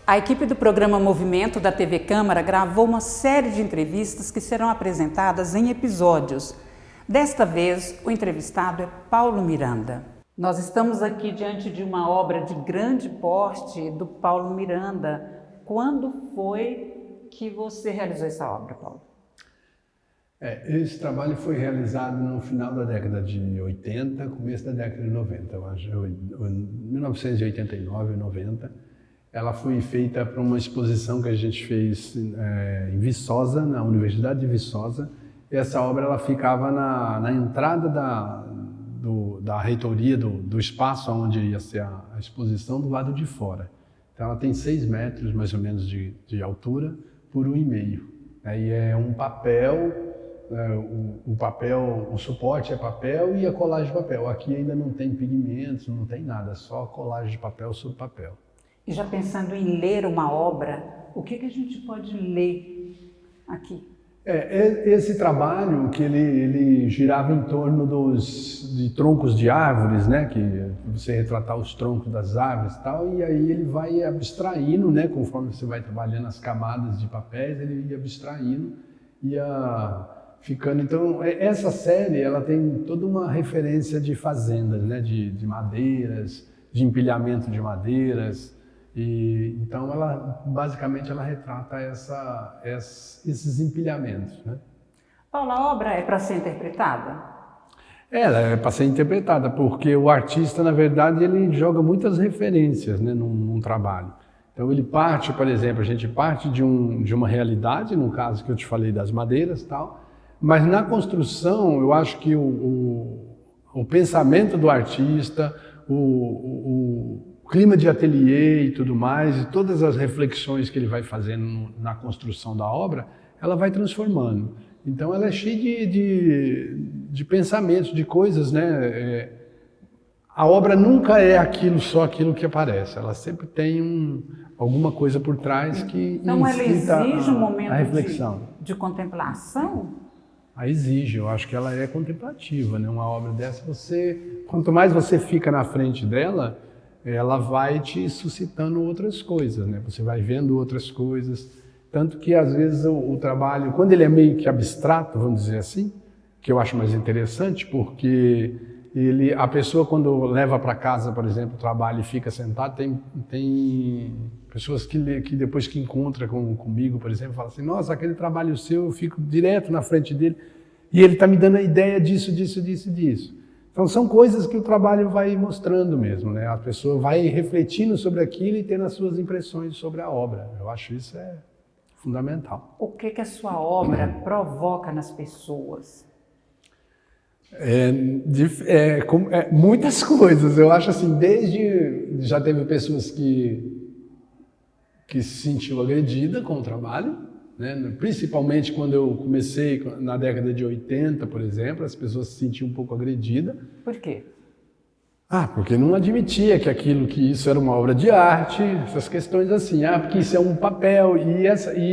A equipe do programa Movimento da TV Câmara gravou uma série de entrevistas que serão apresentadas em episódios. Desta vez, o entrevistado é Paulo Miranda. Nós estamos aqui diante de uma obra de grande porte do Paulo Miranda. Quando foi que você realizou essa obra, Paulo? Esse trabalho foi realizado no final da década de 80, começo da década de 90, eu acho, 1989, 90. Ela foi feita para uma exposição que a gente fez em Viçosa, na Universidade de Viçosa. E essa obra ela ficava na entrada da reitoria, do espaço onde ia ser a exposição, do lado de fora. Então ela tem 6 metros mais ou menos de altura por 1,5. E é um papel, o suporte é papel e a colagem de papel. Aqui ainda não tem pigmentos, não tem nada, só colagem de papel sobre papel. E já pensando em ler uma obra, o que a gente pode ler aqui? Esse trabalho que ele girava em torno de troncos de árvores, né? Que você retratar os troncos das árvores e tal, e aí ele vai abstraindo, né? Conforme você vai trabalhando as camadas de papéis, ele ia abstraindo, ia ficando. Então, essa série, ela tem toda uma referência de fazendas, né? De madeiras, de empilhamento de madeiras. Então, basicamente, ela retrata esses empilhamentos, né? Paulo, a obra é para ser interpretada? Ela é para ser interpretada, porque o artista, na verdade, ele joga muitas referências, né, num trabalho. Então, ele parte, por exemplo, a gente parte de uma realidade, no caso que eu te falei das madeiras e tal, mas na construção, eu acho que o pensamento do artista, o clima de ateliê e tudo mais, e todas as reflexões que ele vai fazendo na construção da obra, ela vai transformando. Então ela é cheia de pensamentos, de coisas, né? A obra nunca é só aquilo que aparece, ela sempre tem alguma coisa por trás que então ela exige um a momento reflexão. de contemplação? Exige, eu acho que ela é contemplativa, né? Uma obra dessa, quanto mais você fica na frente dela, ela vai te suscitando outras coisas, né? Você vai vendo outras coisas. Tanto que, às vezes, o trabalho, quando ele é meio que abstrato, vamos dizer assim, que eu acho mais interessante, porque a pessoa, quando leva para casa, por exemplo, o trabalho e fica sentado, tem pessoas que depois que encontram comigo, por exemplo, falam assim, nossa, aquele trabalho seu, eu fico direto na frente dele e ele está me dando a ideia disso, disso, disso, disso. Então são coisas que o trabalho vai mostrando mesmo, né? A pessoa vai refletindo sobre aquilo e tendo as suas impressões sobre a obra. Eu acho isso fundamental. O que a sua obra provoca nas pessoas? Muitas coisas. Eu acho assim, já teve pessoas que se sentiu agredida com o trabalho, né? Principalmente quando eu comecei na década de 80, por exemplo, as pessoas se sentiam um pouco agredidas. Por quê? Porque não admitia que isso era uma obra de arte, essas questões assim, porque isso é um papel, e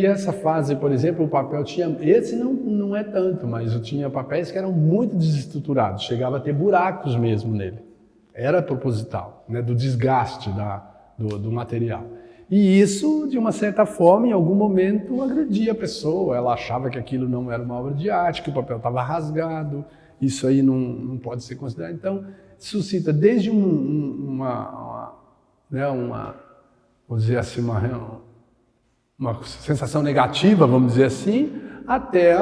essa fase, por exemplo, o papel tinha, esse não é tanto, mas eu tinha papéis que eram muito desestruturados, chegava a ter buracos mesmo nele, era proposital, né, do desgaste do material. E isso, de uma certa forma, em algum momento, agredia a pessoa. Ela achava que aquilo não era uma obra de arte, que o papel estava rasgado, isso aí não pode ser considerado. Então, suscita desde vamos dizer assim, uma sensação negativa, vamos dizer assim, até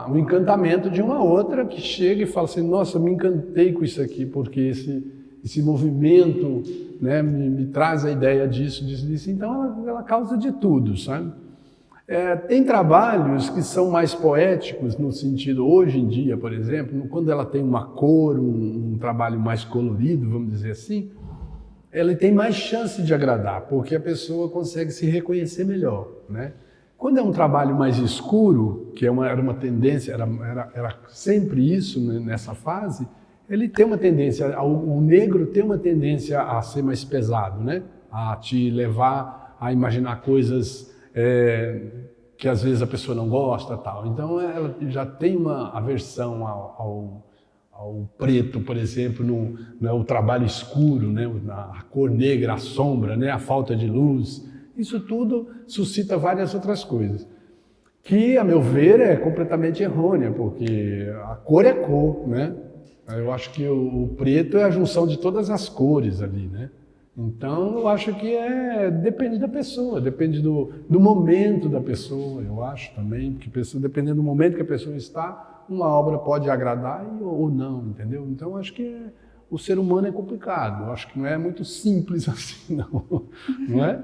o encantamento de uma outra que chega e fala assim, nossa, me encantei com isso aqui, porque esse movimento, né, me traz a ideia disso. Então ela causa de tudo, sabe? Tem trabalhos que são mais poéticos no sentido, hoje em dia, por exemplo, quando ela tem uma cor, um trabalho mais colorido, vamos dizer assim, ela tem mais chance de agradar, porque a pessoa consegue se reconhecer melhor, né? Quando é um trabalho mais escuro, que era uma tendência, era sempre isso, né, nessa fase, ele tem uma tendência, o negro tem uma tendência a ser mais pesado, né? A te levar a imaginar coisas que às vezes a pessoa não gosta, tal. Então ela já tem uma aversão ao preto, por exemplo, no trabalho escuro, né? A cor negra, a sombra, né? A falta de luz. Isso tudo suscita várias outras coisas, que, a meu ver, é completamente errônea, porque a cor é cor, né? Eu acho que o preto é a junção de todas as cores ali, né? Então, eu acho que depende da pessoa, depende do momento da pessoa, eu acho também, porque dependendo do momento que a pessoa está, uma obra pode agradar ou não, entendeu? Então, eu acho que o ser humano é complicado, eu acho que não é muito simples assim, não é?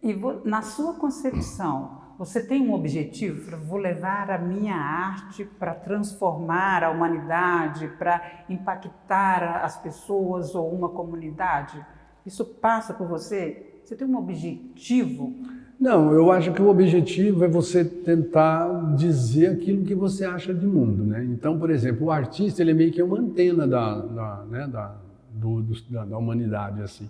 E na sua concepção, você tem um objetivo? Vou levar a minha arte para transformar a humanidade, para impactar as pessoas ou uma comunidade? Isso passa por você? Você tem um objetivo? Não, eu acho que o objetivo é você tentar dizer aquilo que você acha de mundo, né? Então, por exemplo, o artista, ele é meio que uma antena da humanidade, assim.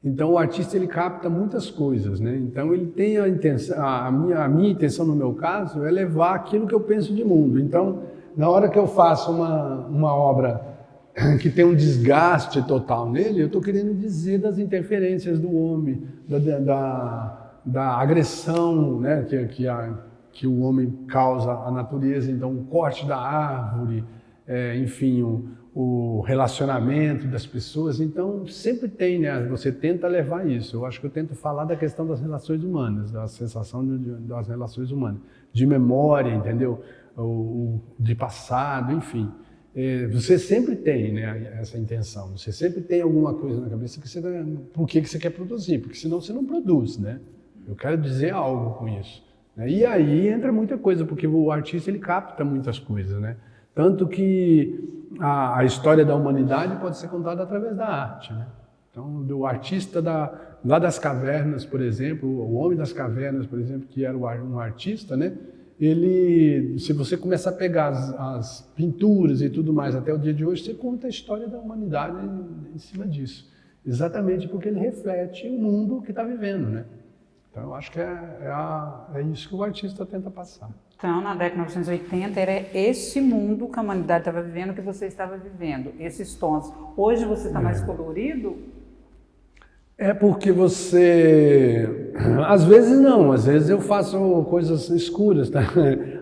Então, o artista, ele capta muitas coisas, né? Então, ele tem a intenção, a minha intenção, no meu caso, é levar aquilo que eu penso de mundo. Então, na hora que eu faço uma obra que tem um desgaste total nele, eu estou querendo dizer das interferências do homem, da agressão, né, que o homem causa à natureza. Então, o corte da árvore, enfim, o relacionamento das pessoas. Então, sempre tem, né, você tenta levar isso. Eu acho que eu tento falar da questão das relações humanas, da sensação das relações humanas, de memória, entendeu? De passado, enfim. Você sempre tem, né, essa intenção, você sempre tem alguma coisa na cabeça por que você quer produzir, porque senão você não produz, né? Eu quero dizer algo com isso, né? E aí entra muita coisa, porque o artista, ele capta muitas coisas, né? Tanto que a história da humanidade pode ser contada através da arte, né? Então, do artista lá das cavernas, por exemplo, o homem das cavernas, por exemplo, que era um artista, né? Ele, se você começar a pegar as pinturas e tudo mais até o dia de hoje, você conta a história da humanidade em cima disso. Exatamente porque ele reflete o mundo que está vivendo, né? Então, eu acho que é isso que o artista tenta passar. Então, na década de 1980, era esse mundo que a humanidade estava vivendo, que você estava vivendo, esses tons. Hoje você está mais colorido? É porque você... Às vezes não, às vezes eu faço coisas escuras, tá?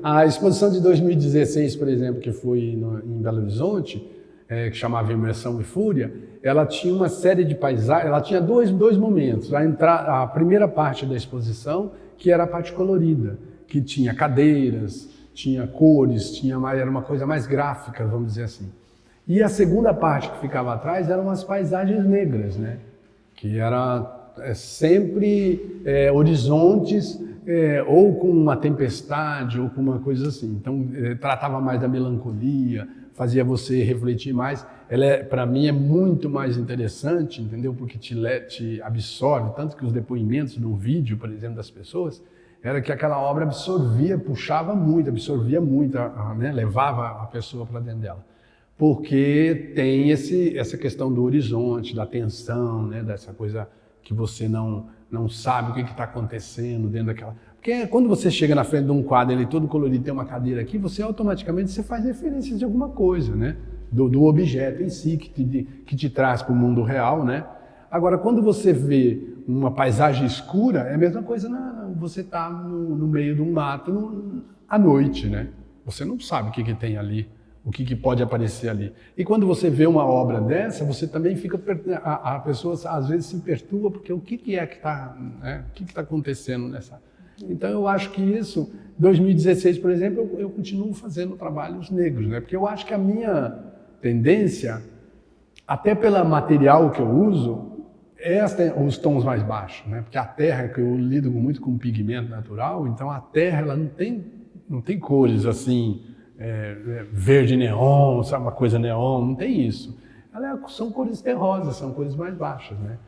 A exposição de 2016, por exemplo, que foi em Belo Horizonte, que chamava Imersão e Fúria, ela tinha uma série de paisagens, ela tinha dois momentos. A primeira parte da exposição, que era a parte colorida, que tinha cadeiras, tinha cores, era uma coisa mais gráfica, vamos dizer assim. E a segunda parte que ficava atrás eram as paisagens negras, né? Que era sempre horizontes, ou com uma tempestade, ou com uma coisa assim. Então, tratava mais da melancolia, fazia você refletir mais. Ela, para mim, é muito mais interessante, entendeu? Porque te absorve, tanto que os depoimentos no vídeo, por exemplo, das pessoas, era que aquela obra puxava muito, absorvia muito, né? Levava a pessoa para dentro dela. Porque tem essa questão do horizonte, da tensão, né? Dessa coisa que você não sabe o que está acontecendo dentro daquela... Porque quando você chega na frente de um quadro, ele todo colorido, tem uma cadeira aqui, você automaticamente faz referência de alguma coisa, né? Do objeto em si, que te traz para o mundo real, né? Agora, quando você vê uma paisagem escura, é a mesma coisa, você está no meio de um mato à noite, né? Você não sabe o que tem ali, o que pode aparecer ali. E quando você vê uma obra dessa, você também fica... A pessoa às vezes se perturba, porque o que é que está, né? O que está acontecendo nessa... Então eu acho que isso, 2016, por exemplo, eu continuo fazendo trabalhos negros, né? Porque eu acho que a minha tendência, até pelo material que eu uso, os tons mais baixos, né? Porque a terra, que eu lido muito com pigmento natural, então a terra ela não tem cores assim, verde neon, sabe, uma coisa neon, não tem isso. São cores terrosas, são cores mais baixas, né?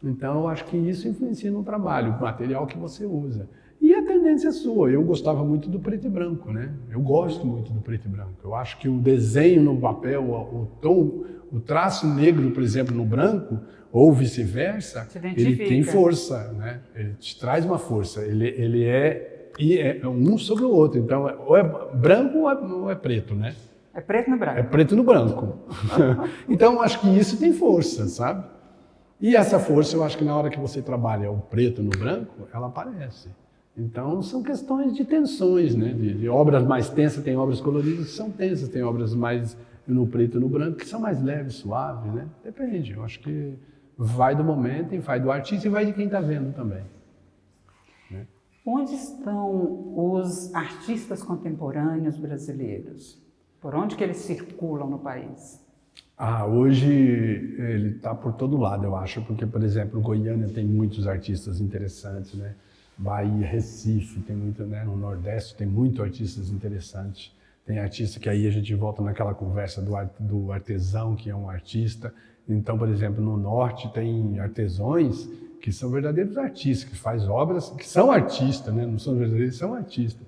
Então eu acho que isso influencia no trabalho, o material que você usa. E a tendência é sua. Eu gostava muito do preto e branco, né? Eu gosto muito do preto e branco. Eu acho que o desenho no papel, o traço negro, por exemplo, no branco, ou vice-versa, ele tem força, né? Ele te traz uma força. Ele é um sobre o outro. Então, ou é branco ou é preto, né? É preto no branco. É preto no branco. Então, acho que isso tem força, sabe? E essa força, eu acho que na hora que você trabalha o preto no branco, ela aparece. Então, são questões de tensões, né? De obras mais tensas, tem obras coloridas que são tensas, tem obras mais no preto e no branco que são mais leves, suaves, né? Depende, eu acho que vai do momento, e vai do artista e vai de quem está vendo também. Né? Onde estão os artistas contemporâneos brasileiros? Por onde que eles circulam no país? Hoje ele está por todo lado, eu acho, porque, por exemplo, Goiânia tem muitos artistas interessantes, né? Bahia, Recife, tem muito, né? No Nordeste tem muitos artistas interessantes. Tem artista que aí a gente volta naquela conversa do artesão, que é um artista. Então, por exemplo, no Norte tem artesões que são verdadeiros artistas, que fazem obras, que são artistas, né? Não são verdadeiros, são artistas.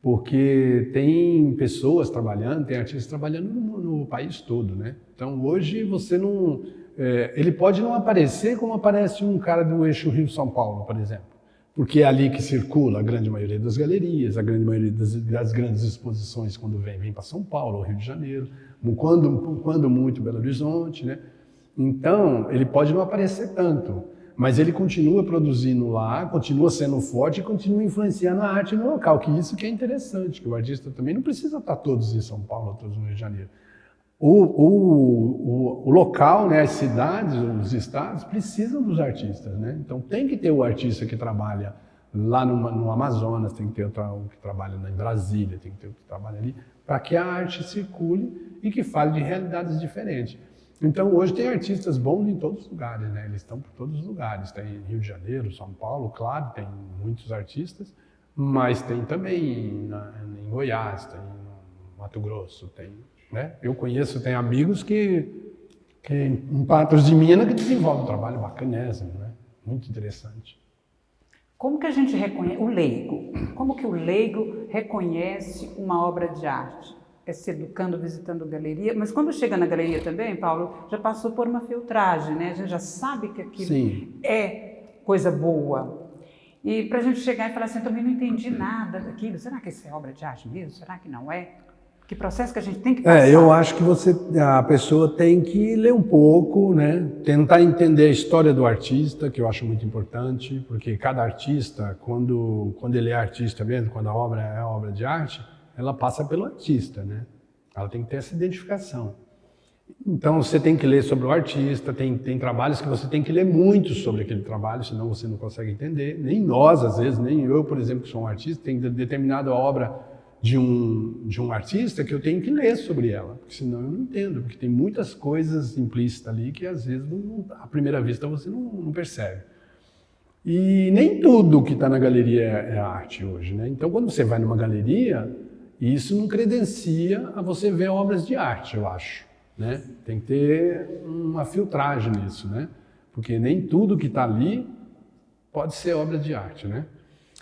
Porque tem pessoas trabalhando, tem artistas trabalhando no país todo, né? Então, hoje você não... ele pode não aparecer como aparece um cara do eixo Rio-São Paulo, por exemplo. Porque é ali que circula a grande maioria das galerias, a grande maioria das grandes exposições, quando vem para São Paulo, ou Rio de Janeiro, quando muito Belo Horizonte, né? Então, ele pode não aparecer tanto, mas ele continua produzindo lá, continua sendo forte e continua influenciando a arte no local, que isso que é interessante, que o artista também não precisa estar todos em São Paulo, todos no Rio de Janeiro. O local, né, as cidades, os estados precisam dos artistas, né? Então tem que ter o artista que trabalha lá no Amazonas, tem que ter o que trabalha em Brasília, tem que ter o que trabalha ali, para que a arte circule e que fale de realidades diferentes. Então hoje tem artistas bons em todos os lugares, né? Eles estão por todos os lugares. Tem Rio de Janeiro, São Paulo, claro, tem muitos artistas, mas tem também em Goiás, tem no Mato Grosso, tem... Né? Eu conheço, tem amigos que em Patos de Minas que desenvolvem um trabalho bacanésimo, né? Muito interessante. Como que a gente reconhece, o leigo, como que o leigo reconhece uma obra de arte? É se educando, visitando galeria, mas quando chega na galeria também, Paulo, já passou por uma filtragem, né? A gente já sabe que aquilo Sim. é coisa boa. E para a gente chegar e falar assim, eu também não entendi nada daquilo, será que isso é obra de arte mesmo? Será que não é? Que processo que a gente tem que passar? Eu acho que a pessoa tem que ler um pouco, né? Tentar entender a história do artista, que eu acho muito importante, porque cada artista, quando ele é artista mesmo, quando a obra é obra de arte, ela passa pelo artista, né? Ela tem que ter essa identificação. Então você tem que ler sobre o artista, tem trabalhos que você tem que ler muito sobre aquele trabalho, senão você não consegue entender. Nem nós, às vezes, nem eu, por exemplo, que sou um artista, tem determinada obra de um artista que eu tenho que ler sobre ela, porque senão eu não entendo, porque tem muitas coisas implícitas ali que às vezes à primeira vista você não percebe. E nem tudo que está na galeria é arte hoje, né? Então quando você vai numa galeria, isso não credencia a você ver obras de arte, eu acho, né? Tem que ter uma filtragem nisso, né? Porque nem tudo que está ali pode ser obra de arte, né?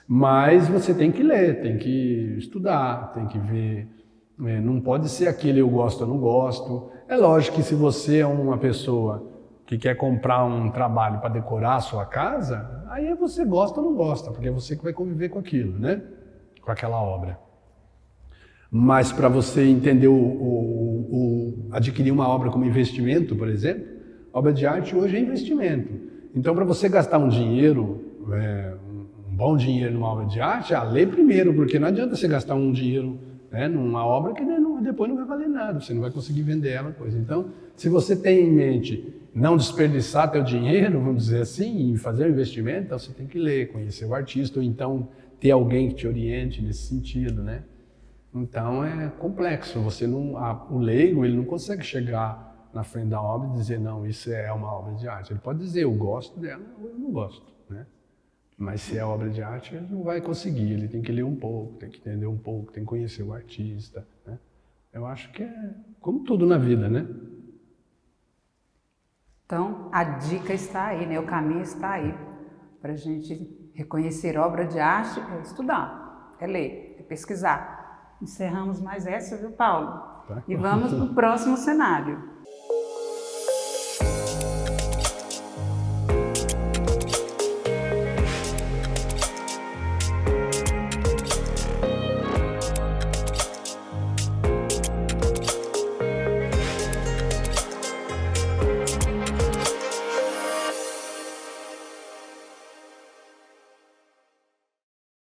Mas você tem que ler, tem que estudar, tem que ver. Não pode ser aquele eu gosto ou não gosto. É lógico que se você é uma pessoa que quer comprar um trabalho para decorar a sua casa, aí você gosta ou não gosta, porque é você que vai conviver com aquilo, né? Com aquela obra. Mas para você entender adquirir uma obra como investimento, por exemplo, obra de arte hoje é investimento. Então, para você gastar um dinheiro, bom dinheiro numa obra de arte, lê primeiro, porque não adianta você gastar um dinheiro, né, numa obra que depois não vai valer nada, você não vai conseguir vender ela. Coisa. Então, se você tem em mente não desperdiçar teu dinheiro, vamos dizer assim, e fazer um investimento, então você tem que ler, conhecer o artista, ou então ter alguém que te oriente nesse sentido, né? Então é complexo, o leigo ele não consegue chegar na frente da obra e dizer, não, isso é uma obra de arte. Ele pode dizer, eu gosto dela ou eu não gosto, né? Mas se é obra de arte, ele não vai conseguir, ele tem que ler um pouco, tem que entender um pouco, tem que conhecer o artista, né? Eu acho que é como tudo na vida, né? Então, a dica está aí, né? O caminho está aí para a gente reconhecer obra de arte, é estudar, é ler, é pesquisar. Encerramos mais essa, viu, Paulo? Tá. E vamos para o próximo cenário.